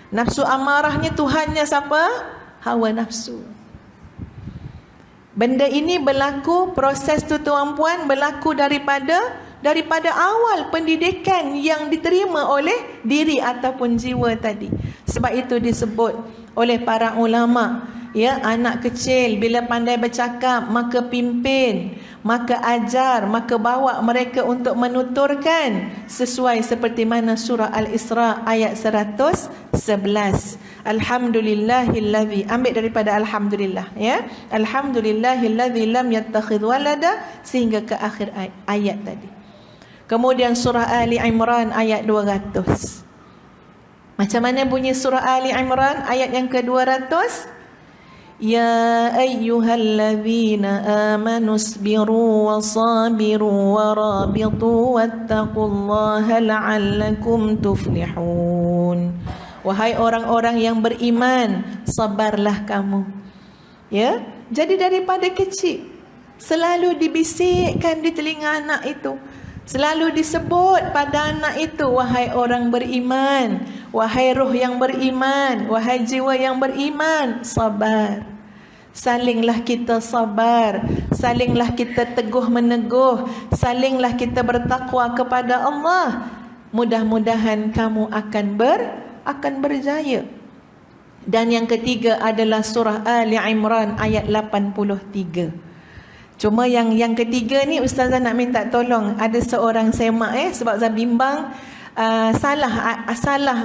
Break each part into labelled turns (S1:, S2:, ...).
S1: Nafsu amarahnya Tuhannya siapa? Hawa nafsu. Benda ini berlaku, proses tu tuan-puan berlaku daripada awal pendidikan yang diterima oleh diri ataupun jiwa tadi. Sebab itu disebut oleh para ulama, ya, anak kecil bila pandai bercakap maka pimpin, maka ajar, maka bawa mereka untuk menuturkan sesuai seperti mana surah Al-Isra ayat 111. Alhamdulillahillazi, ambil daripada alhamdulillah, ya. Alhamdulillahillazi lam yattakhidh walada sehingga ke akhir ayat tadi. Kemudian surah Ali Imran ayat 200. Macam mana bunyi surah Ali Imran ayat yang ke-200? Ya ayyuhallazina amanu isbiru wasabiru warabitu wattaqullaha la'allakum tuflihun. Wahai orang-orang yang beriman, sabarlah kamu. Ya, jadi daripada kecil selalu dibisikkan di telinga anak itu, selalu disebut pada anak itu, wahai orang beriman, wahai ruh yang beriman, wahai jiwa yang beriman, sabar. Salinglah kita sabar, salinglah kita teguh meneguh, salinglah kita bertakwa kepada Allah. Mudah-mudahan kamu akan berjaya. Dan yang ketiga adalah surah Ali Imran ayat 83. Cuma yang ketiga ni Ustazah nak minta tolong. Ada seorang semak sebab saya bimbang salah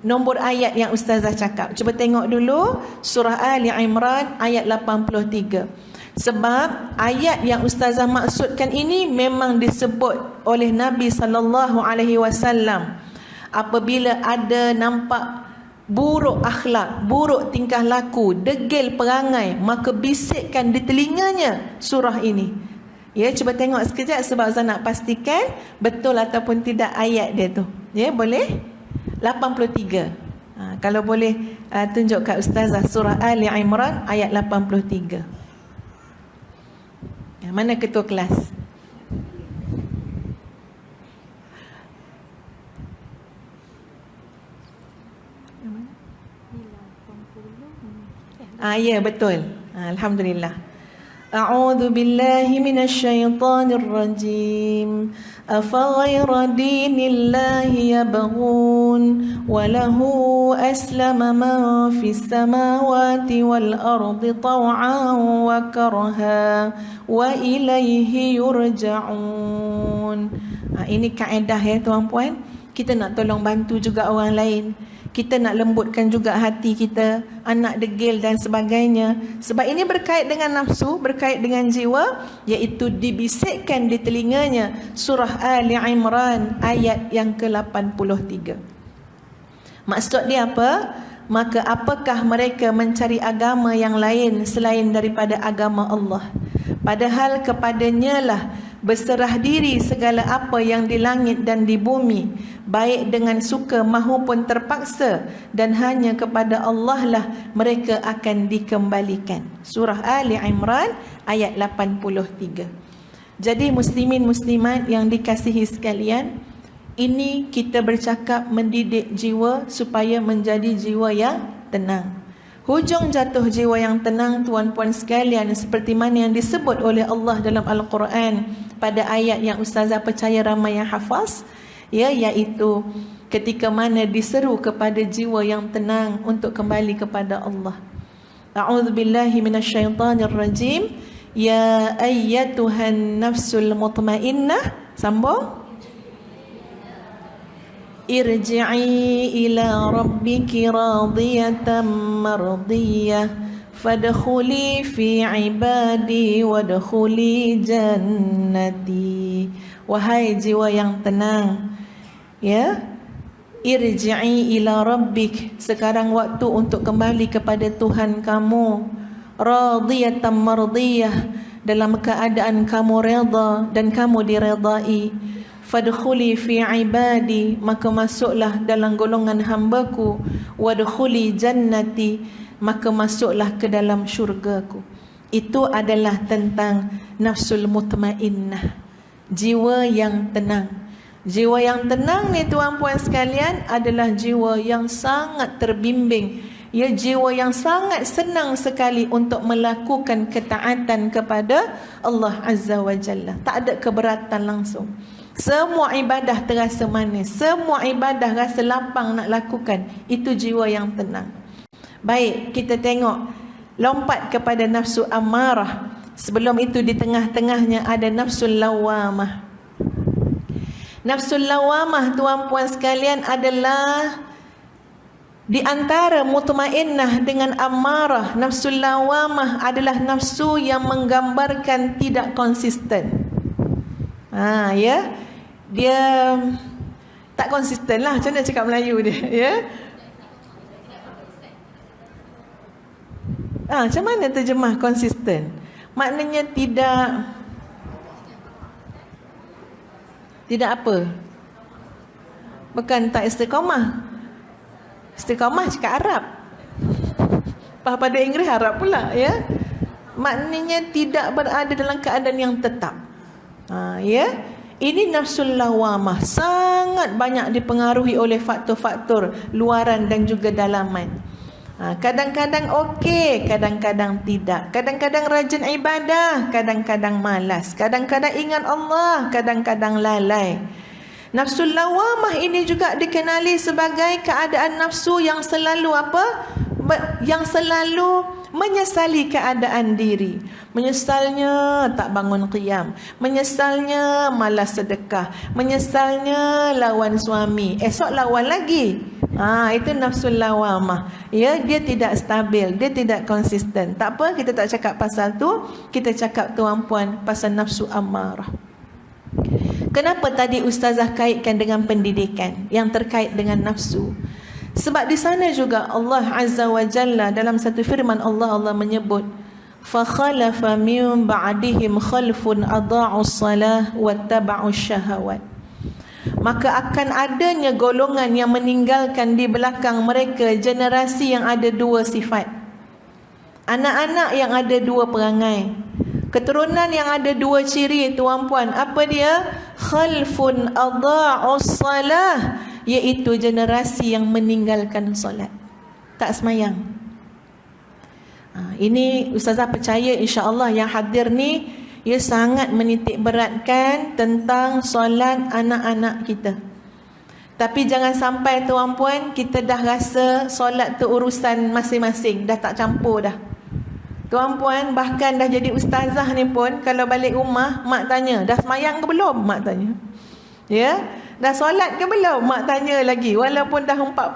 S1: nombor ayat yang Ustazah cakap. Cuba tengok dulu surah Ali Imran ayat 83. Sebab ayat yang Ustazah maksudkan ini memang disebut oleh Nabi sallallahu alaihi wasallam. Apabila ada nampak buruk akhlak, buruk tingkah laku, degil perangai, maka bisikkan di telinganya surah ini. Ya, cuba tengok sekejap sebab saya nak pastikan betul ataupun tidak ayat dia tu. Ya, boleh? 83. Kalau boleh tunjuk kat Ustazah surah Ali Imran ayat 83. Mana ketua kelas? Ya, betul. Alhamdulillah. A'udzu billahi minasyaitonir rajim. Afaghayra dinillahi yabghun wa lahu aslama man fis samawati wal ardi taw'an wa karha wa ilaihi yurja'un. Ini kaedah ya tuan-puan. Kita nak tolong bantu juga orang lain. Kita nak lembutkan juga hati kita, anak degil dan sebagainya. Sebab ini berkait dengan nafsu, berkait dengan jiwa, iaitu dibisikkan di telinganya surah Ali Imran ayat yang ke-83. Maksud dia apa? Maka apakah mereka mencari agama yang lain selain daripada agama Allah? Padahal kepadanya lah berserah diri segala apa yang di langit dan di bumi, baik dengan suka mahupun terpaksa, dan hanya kepada Allah lah mereka akan dikembalikan. Surah Ali Imran ayat 83. Jadi muslimin muslimat yang dikasihi sekalian, ini kita bercakap mendidik jiwa supaya menjadi jiwa yang tenang. Hujung jatuh jiwa yang tenang tuan-puan sekalian seperti mana yang disebut oleh Allah dalam Al-Quran pada ayat yang Ustazah percaya ramai yang hafaz, iaitu ketika mana diseru kepada jiwa yang tenang untuk kembali kepada Allah. A'udzubillahi minasyaitanir rajim. Ya ayyatuhan nafsul mutmainnah. Sambung. Irji'i ila rabbiki radiyatan mardiyah fadkhuli fi ibadi wadkhuli jannati. Wahai jiwa yang tenang, ya, irji'i ila rabbik, sekarang waktu untuk kembali kepada Tuhan kamu. Radiyatan mardiyah, dalam keadaan kamu redha dan kamu diredai. Fadkhuli fi ibadi, maka masuklah dalam golongan hamba-Ku. Wadkhuli jannati, maka masuklah ke dalam syurga-Ku. Itu adalah tentang nafsul mutmainnah, jiwa yang tenang. Jiwa yang tenang ni tuan-puan sekalian adalah jiwa yang sangat terbimbing. Ya, jiwa yang sangat senang sekali untuk melakukan ketaatan kepada Allah Azza wa Jalla. Tak ada keberatan langsung. Semua ibadah terasa manis, semua ibadah rasa lapang nak lakukan. Itu jiwa yang tenang. Baik, kita tengok, lompat kepada nafsu amarah. Sebelum itu di tengah-tengahnya ada nafsu lawamah. Nafsu lawamah tuan-puan sekalian adalah di antara mutmainnah dengan amarah. Nafsu lawamah adalah nafsu yang menggambarkan tidak konsisten. Ya, dia tak konsisten lah. Macam mana cakap Melayu dia? Ya. Macam mana terjemah konsisten? Maknanya tidak apa? Bukan tak istiqamah. Istiqamah cakap Arab. Pada Inggeris Arab pula, ya. Maknanya tidak berada dalam keadaan yang tetap. Ya. Ini nafsul lawamah, sangat banyak dipengaruhi oleh faktor-faktor luaran dan juga dalaman. Kadang-kadang okey, kadang-kadang tidak. Kadang-kadang rajin ibadah, kadang-kadang malas. Kadang-kadang ingat Allah, kadang-kadang lalai. Nafsul lawamah ini juga dikenali sebagai keadaan nafsu yang selalu yang selalu menyesali keadaan diri. Menyesalnya tak bangun qiyam, menyesalnya malas sedekah, menyesalnya lawan suami, esok lawan lagi. Itu nafsul lawamah. Ya, dia tidak stabil, dia tidak konsisten. Tak apa, kita tak cakap pasal tu. Kita cakap tuan-puan pasal nafsu amarah. Kenapa tadi ustazah kaitkan dengan pendidikan yang terkait dengan nafsu? Sebab di sana juga Allah Azza wa Jalla dalam satu firman Allah menyebut فَخَلَفَ مِنْ بَعْدِهِمْ خَلْفٌ أَضَاعُوا الصَّلَاةَ وَاتَّبَعُوا الشَّهَوَاتِ. Maka akan adanya golongan yang meninggalkan di belakang mereka generasi yang ada dua sifat. Anak-anak yang ada dua perangai, keturunan yang ada dua ciri tuan-puan. Apa dia? Khalfun adha'us salah, iaitu generasi yang meninggalkan solat, tak semayang. Ini ustazah percaya insya-Allah yang hadir ni ia sangat menitik beratkan tentang solat anak-anak kita. Tapi jangan sampai tuan-puan kita dah rasa solat tu urusan masing-masing, dah tak campur dah. Tuan-puan bahkan dah jadi ustazah ni pun kalau balik rumah mak tanya, dah semayang ke belum? Mak tanya. Ya, dah solat ke belum? Mak tanya lagi. Walaupun dah 45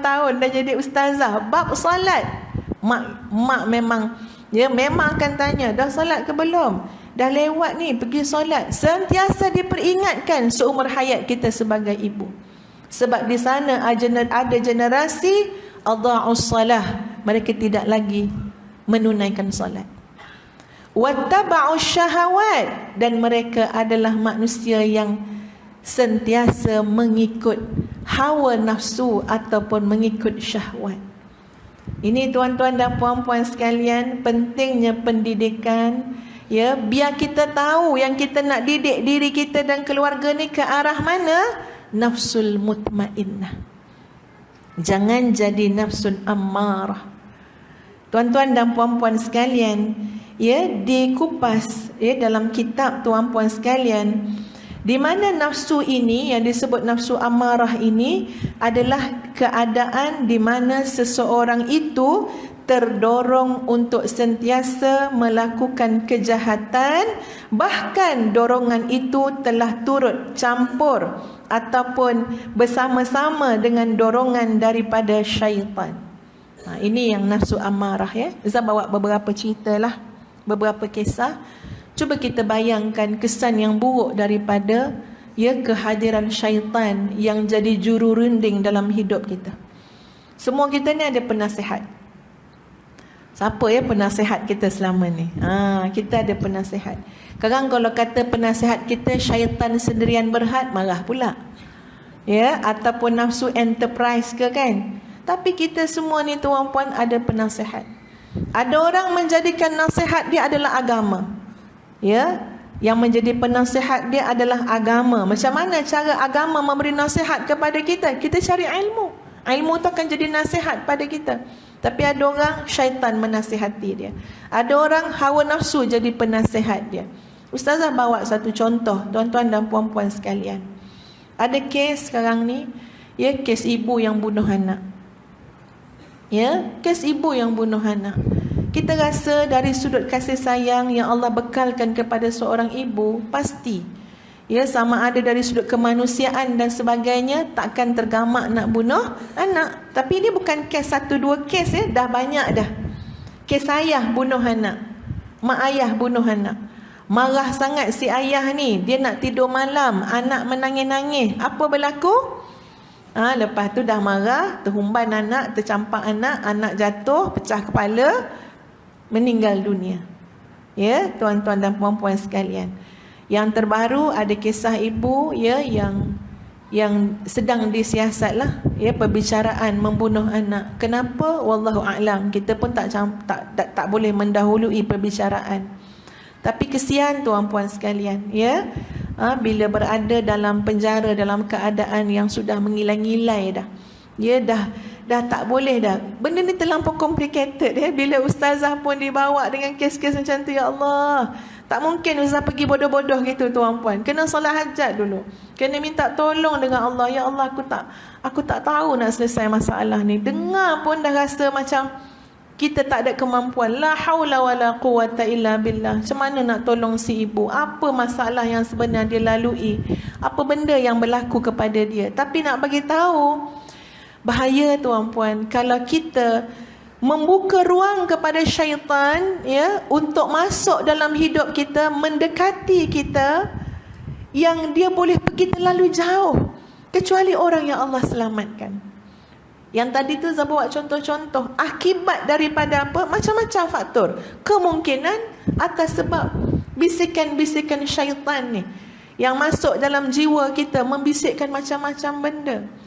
S1: tahun dah jadi ustazah, bab solat mak memang memang akan tanya, dah solat ke belum? Dah lewat ni, pergi solat. Sentiasa diperingatkan seumur hayat kita sebagai ibu. Sebab di sana ada generasi adha'us salah, mereka tidak lagi menunaikan solat. Wattaba'us syahawat, dan mereka adalah manusia yang sentiasa mengikut hawa nafsu ataupun mengikut syahwat. Ini tuan-tuan dan puan-puan sekalian, pentingnya pendidikan. Ya, biar kita tahu yang kita nak didik diri kita dan keluarga ni ke arah mana? Nafsul mutmainnah. Jangan jadi nafsul ammarah. Tuan-tuan dan puan-puan sekalian, ya, dikupas dalam kitab tuan-puan sekalian, di mana nafsu ini yang disebut nafsu amarah ini adalah keadaan di mana seseorang itu terdorong untuk sentiasa melakukan kejahatan, bahkan dorongan itu telah turut campur ataupun bersama-sama dengan dorongan daripada syaitan. Ini yang nafsu amarah, ya. Saya bawa beberapa cerita lah, beberapa kisah. Cuba kita bayangkan kesan yang buruk daripada kehadiran syaitan yang jadi juru runding dalam hidup kita. Semua kita ni ada penasihat. Siapa penasihat kita selama ni? Kita ada penasihat. Sekarang kalau kata penasihat kita syaitan sendirian berhad, marah pula. Ya, ataupun nafsu enterprise ke kan? Tapi kita semua ni tuan-puan ada penasihat. Ada orang menjadikan nasihat dia adalah agama. Ya, Yang menjadi penasihat dia adalah agama. Macam mana cara agama memberi nasihat kepada kita? Kita cari ilmu. Ilmu tu akan jadi nasihat pada kita. Tapi ada orang syaitan menasihati dia. Ada orang hawa nafsu jadi penasihat dia. Ustazah bawa satu contoh, tuan-tuan dan puan-puan sekalian. Ada kes sekarang ni, ya, kes ibu yang bunuh anak. Ya, kes ibu yang bunuh anak. Kita rasa dari sudut kasih sayang yang Allah bekalkan kepada seorang ibu, pasti, ya, sama ada dari sudut kemanusiaan dan sebagainya, takkan tergamak nak bunuh anak. Tapi ini bukan kes satu dua kes, ya, dah banyak dah. Kes ayah bunuh anak, mak ayah bunuh anak. Marah sangat si ayah ni, dia nak tidur malam, anak menangis-nangis. Apa berlaku? Lepas tu dah marah, terhumban anak, tercampak anak, anak jatuh, pecah kepala, meninggal dunia. Ya, tuan-tuan dan puan-puan sekalian. Yang terbaru ada kisah ibu, ya, yang sedang disiasatlah, ya, perbicaraan membunuh anak. Kenapa? Wallahu a'lam. Kita pun tak boleh mendahului perbicaraan. Tapi kesian tuan-puan sekalian, ya. Bila berada dalam penjara dalam keadaan yang sudah mengilai-ngilai dah. Ya, dah tak boleh dah. Benda ni terlampau complicated, ya. Bila ustazah pun dibawa dengan kes-kes macam tu, ya Allah. Tak mungkin ustazah pergi bodoh-bodoh gitu tuan-puan. Kena solat hajat dulu. Kena minta tolong dengan Allah. Ya Allah, aku tak tahu nak selesai masalah ni. Dengar pun dah rasa macam kita tak ada kemampuan. La haula wala quwata illa billah. Macam mana nak tolong si ibu? Apa masalah yang sebenarnya dia lalui? Apa benda yang berlaku kepada dia? Tapi nak bagi tahu, bahaya tuan-puan kalau kita membuka ruang kepada syaitan, ya, untuk masuk dalam hidup kita, mendekati kita, yang dia boleh pergi terlalu jauh, kecuali orang yang Allah selamatkan. Yang tadi tu saya buat contoh-contoh. Akibat daripada apa? Macam-macam faktor. Kemungkinan atas sebab bisikan-bisikan syaitan ni yang masuk dalam jiwa kita, membisikkan macam-macam benda.